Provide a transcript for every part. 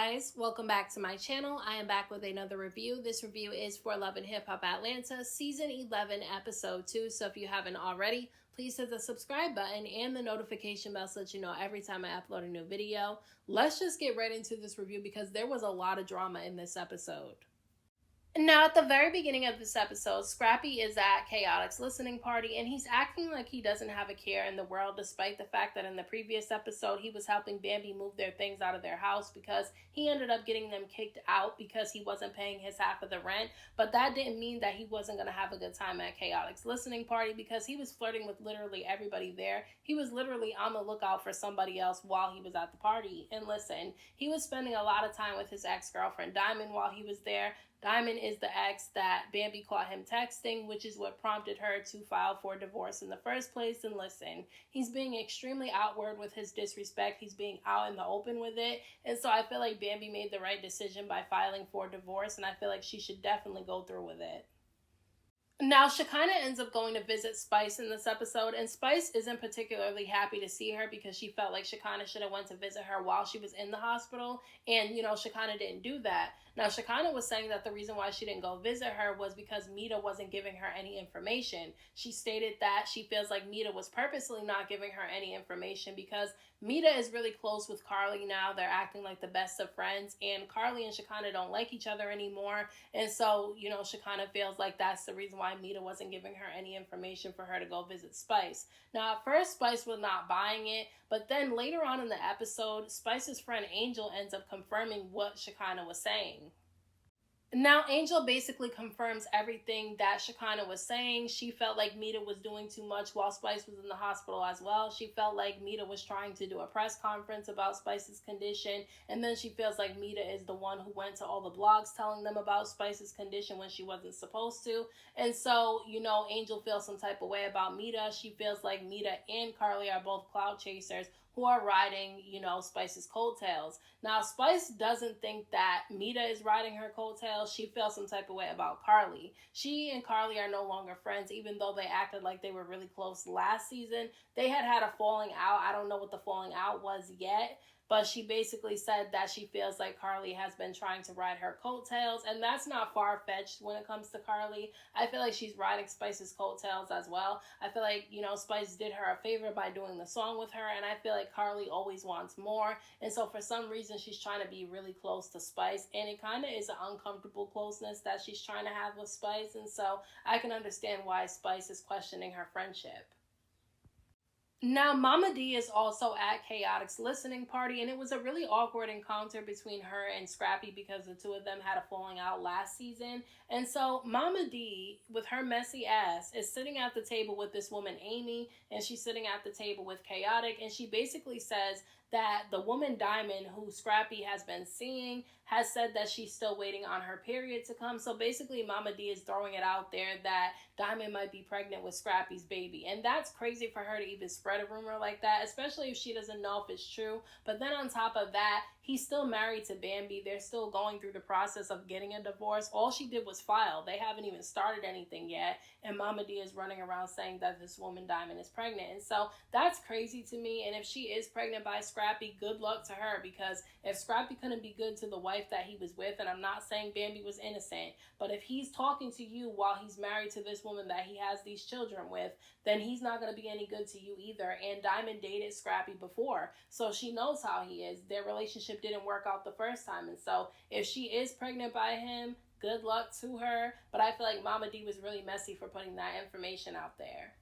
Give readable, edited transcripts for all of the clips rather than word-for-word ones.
guys, welcome back to my channel. I am back with another review. This review is for Love and Hip Hop Atlanta season 11 episode 2. So if you haven't already, please hit the subscribe button and the notification bell so that you know every time I upload a new video. Let's just get right into this review because there was a lot of drama in this episode. Now, at the very beginning of this episode, Scrappy is at Khaotics' listening party, and he's acting like he doesn't have a care in the world, despite the fact that in the previous episode, he was helping Bambi move their things out of their house because he ended up getting them kicked out because he wasn't paying his half of the rent. But that didn't mean that he wasn't going to have a good time at Khaotics' listening party because he was flirting with literally everybody there. He was literally on the lookout for somebody else while he was at the party. And listen, he was spending a lot of time with his ex-girlfriend Diamond while he was there. Diamond is the ex that Bambi caught him texting, which is what prompted her to file for divorce in the first place. And listen, he's being extremely outward with his disrespect. He's being out in the open with it. And so I feel like Bambi made the right decision by filing for divorce, and I feel like she should definitely go through with it. Now, Shekinah ends up going to visit Spice in this episode, and Spice isn't particularly happy to see her because she felt like Shekinah should have went to visit her while she was in the hospital, and, Shekinah didn't do that. Now, Shekinah was saying that the reason why she didn't go visit her was because Mita wasn't giving her any information. She stated that she feels like Mita was purposely not giving her any information because Mita is really close with Carly now. They're acting like the best of friends, and Carly and Shekinah don't like each other anymore. And so, Shekinah feels like that's the reason why Mita wasn't giving her any information for her to go visit Spice. Now, at first, Spice was not buying it, but then later on in the episode, Spice's friend Angel ends up confirming what Shekinah was saying. Now, Angel basically confirms everything that Shekinah was saying. She felt like Mita was doing too much while Spice was in the hospital as well. She felt like Mita was trying to do a press conference about Spice's condition. And then she feels like Mita is the one who went to all the blogs telling them about Spice's condition when she wasn't supposed to. And so, Angel feels some type of way about Mita. She feels like Mita and Carly are both cloud chasers who are riding, Spice's coattails. Now, Spice doesn't think that Mita is riding her coattails. She feels some type of way about Carly. She and Carly are no longer friends, even though they acted like they were really close last season. They had a falling out. I don't know what the falling out was yet, but she basically said that she feels like Carly has been trying to ride her coattails, and that's not far-fetched when it comes to Carly. I feel like she's riding Spice's coattails as well. I feel like, Spice did her a favor by doing the song with her, and I feel like Carly always wants more, and so for some reason she's trying to be really close to Spice, and it kind of is an uncomfortable closeness that she's trying to have with Spice, and so I can understand why Spice is questioning her friendship. Now, Momma D is also at Khaotics' listening party, and it was a really awkward encounter between her and Scrappy because the two of them had a falling out last season. And so Momma D, with her messy ass, is sitting at the table with this woman, Amy, and she's sitting at the table with Khaotic, and she basically says that the woman Diamond, who Scrappy has been seeing, has said that she's still waiting on her period to come. So basically, Momma D is throwing it out there that Diamond might be pregnant with Scrappy's baby. And that's crazy for her to even spread a rumor like that, especially if she doesn't know if it's true. But then on top of that, he's still married to Bambi. They're still going through the process of getting a divorce. All she did was file. They haven't even started anything yet. And Momma D is running around saying that this woman Diamond is pregnant. And so that's crazy to me. And if she is pregnant by Scrappy, good luck to her, because if Scrappy couldn't be good to the wife that he was with, and I'm not saying Bambi was innocent, but if he's talking to you while he's married to this woman that he has these children with, then he's not going to be any good to you either. And Diamond dated Scrappy before, so she knows how he is. Their relationship didn't work out the first time, and so if she is pregnant by him, good luck to her. But I feel like Momma D was really messy for putting that information out there.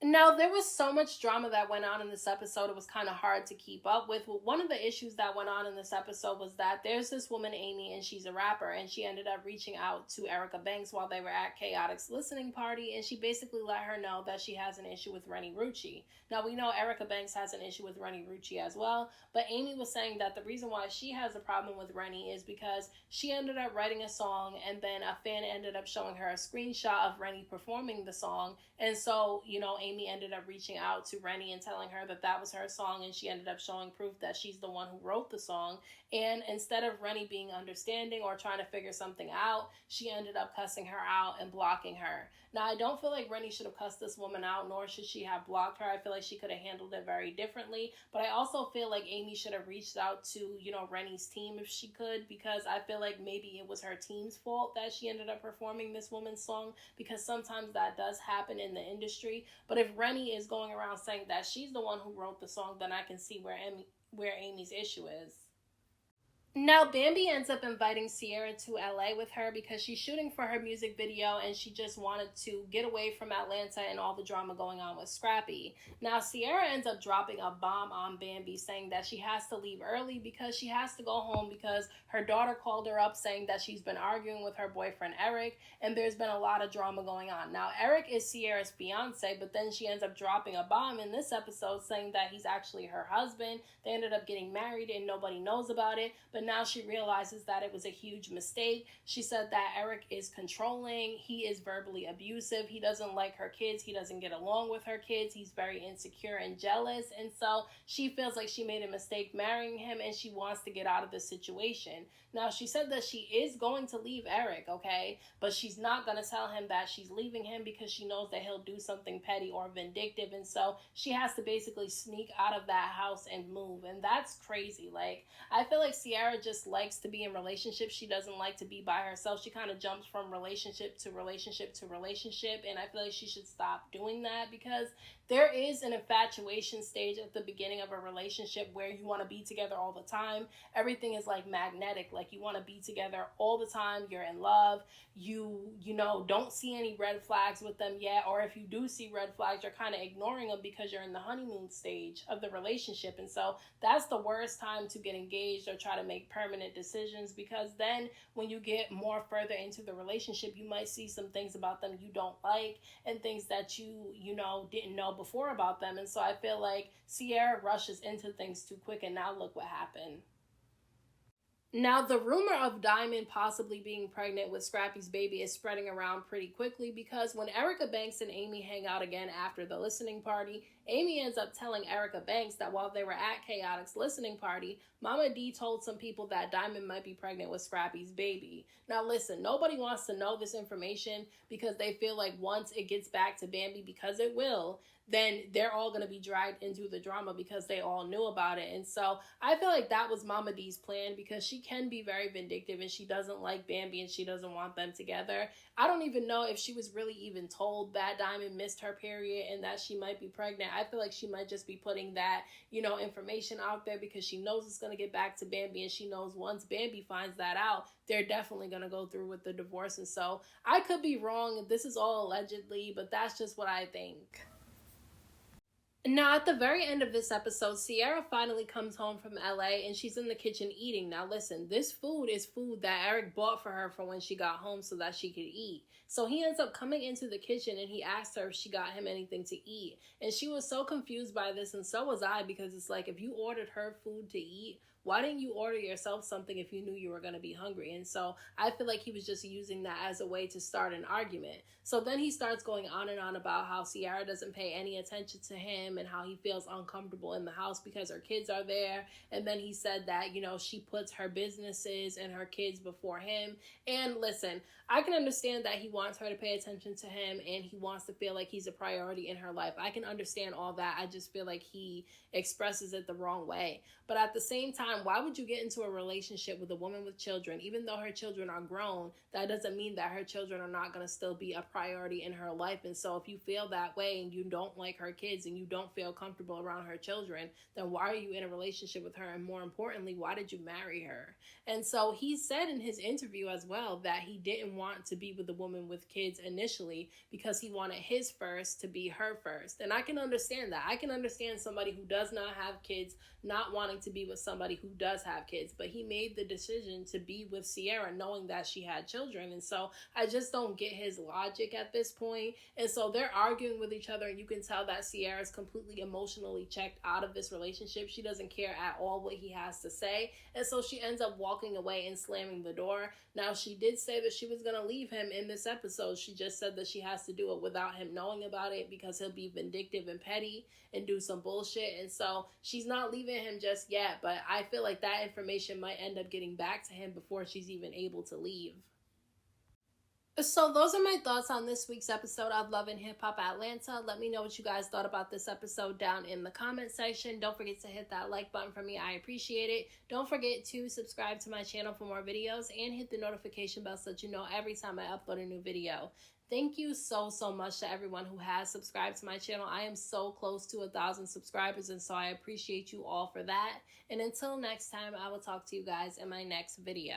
Now, there was so much drama that went on in this episode, it was kind of hard to keep up with. One of the issues that went on in this episode was that there's this woman, Amy, and she's a rapper, and she ended up reaching out to Erica Banks while they were at Khaotics' listening party, and she basically let her know that she has an issue with Rennie Rucci. Now, we know Erica Banks has an issue with Rennie Rucci as well, but Amy was saying that the reason why she has a problem with Rennie is because she ended up writing a song, and then a fan ended up showing her a screenshot of Rennie performing the song, and so, Amy Amy ended up reaching out to Rennie and telling her that that was her song, and she ended up showing proof that she's the one who wrote the song. And instead of Rennie being understanding or trying to figure something out, she ended up cussing her out and blocking her. Now, I don't feel like Rennie should have cussed this woman out, nor should she have blocked her. I feel like she could have handled it very differently. But I also feel like Amy should have reached out to, Rennie's team if she could, because I feel like maybe it was her team's fault that she ended up performing this woman's song, because sometimes that does happen in the industry. But if Rennie is going around saying that she's the one who wrote the song, then I can see where Amy's issue is. Now, Bambi ends up inviting Sierra to LA with her because she's shooting for her music video and she just wanted to get away from Atlanta and all the drama going on with Scrappy. Now, Sierra ends up dropping a bomb on Bambi, saying that she has to leave early because she has to go home because her daughter called her up saying that she's been arguing with her boyfriend Eric, and there's been a lot of drama going on. Now, Eric is Sierra's fiance, but then she ends up dropping a bomb in this episode saying that he's actually her husband. They ended up getting married and nobody knows about it, but now she realizes that it was a huge mistake. She said that Eric is controlling, he is verbally abusive, he doesn't like her kids, he doesn't get along with her kids, he's very insecure and jealous, and so she feels like she made a mistake marrying him and she wants to get out of this situation. Now, she said that she is going to leave Eric, okay, but she's not going to tell him that she's leaving him because she knows that he'll do something petty or vindictive, and so she has to basically sneak out of that house and move, and that's crazy. Like, I feel like Sierra just likes to be in relationships. She doesn't like to be by herself. She kind of jumps from relationship to relationship to relationship, and I feel like she should stop doing that, because there is an infatuation stage at the beginning of a relationship where you want to be together all the time. Everything is like magnetic. Like, you want to be together all the time. You're in love. You don't see any red flags with them yet. Or if you do see red flags, you're kind of ignoring them because you're in the honeymoon stage of the relationship. And so that's the worst time to get engaged or try to make permanent decisions, because then when you get more further into the relationship, you might see some things about them you don't like and things that you didn't know before about them. And so I feel like Sierra rushes into things too quick, and now look what happened. Now, the rumor of Diamond possibly being pregnant with Scrappy's baby is spreading around pretty quickly, because when Erica Banks and Amy hang out again after the listening party, Amy ends up telling Erica Banks that while they were at Khaotics' listening party, Momma D told some people that Diamond might be pregnant with Scrappy's baby. Now listen, nobody wants to know this information because they feel like once it gets back to Bambi, because it will, then they're all going to be dragged into the drama because they all knew about it. And so I feel like that was Momma D's plan, because she can be very vindictive and she doesn't like Bambi and she doesn't want them together. I don't even know if she was really even told that Diamond missed her period and that she might be pregnant. I feel like she might just be putting that, information out there because she knows it's going to get back to Bambi, and she knows once Bambi finds that out, they're definitely going to go through with the divorce. And so I could be wrong. This is all allegedly, but that's just what I think. Now, at the very end of this episode, Sierra finally comes home from LA and she's in the kitchen eating. Now, listen, this food is food that Eric bought for her for when she got home so that she could eat. So he ends up coming into the kitchen and he asked her if she got him anything to eat. And she was so confused by this, and so was I, because it's like, if you ordered her food to eat, why didn't you order yourself something if you knew you were going to be hungry? And so I feel like he was just using that as a way to start an argument. So then he starts going on and on about how Sierra doesn't pay any attention to him and how he feels uncomfortable in the house because her kids are there. And then he said that, she puts her businesses and her kids before him. And listen, I can understand that he wants her to pay attention to him and he wants to feel like he's a priority in her life. I can understand all that. I just feel like he expresses it the wrong way. But at the same time, why would you get into a relationship with a woman with children? Even though her children are grown, that doesn't mean that her children are not going to still be a priority in her life. And so if you feel that way and you don't like her kids and you don't feel comfortable around her children, then why are you in a relationship with her? And more importantly, why did you marry her? And so he said in his interview as well that he didn't want to be with a woman with kids initially because he wanted his first to be her first. And I can understand that. I can understand somebody who does not have kids not wanting to be with somebody who does have kids, but he made the decision to be with Sierra knowing that she had children. And so I just don't get his logic at this point. And so they're arguing with each other, and you can tell that Sierra is completely emotionally checked out of this relationship. She doesn't care at all what he has to say. And so she ends up walking away and slamming the door. Now, she did say that she was going to leave him in this episode. She just said that she has to do it without him knowing about it because he'll be vindictive and petty and do some bullshit. And so she's not leaving him just yet, but I feel like that information might end up getting back to him before she's even able to leave. So those are my thoughts on this week's episode of Love and Hip Hop Atlanta. Let me know what you guys thought about this episode down in the comment section. Don't forget to hit that like button for me. I appreciate it. Don't forget to subscribe to my channel for more videos and hit the notification bell so that you know every time I upload a new video. Thank you so much to everyone who has subscribed to my channel. I am so close to 1,000 subscribers, and so I appreciate you all for that. And until next time, I will talk to you guys in my next video.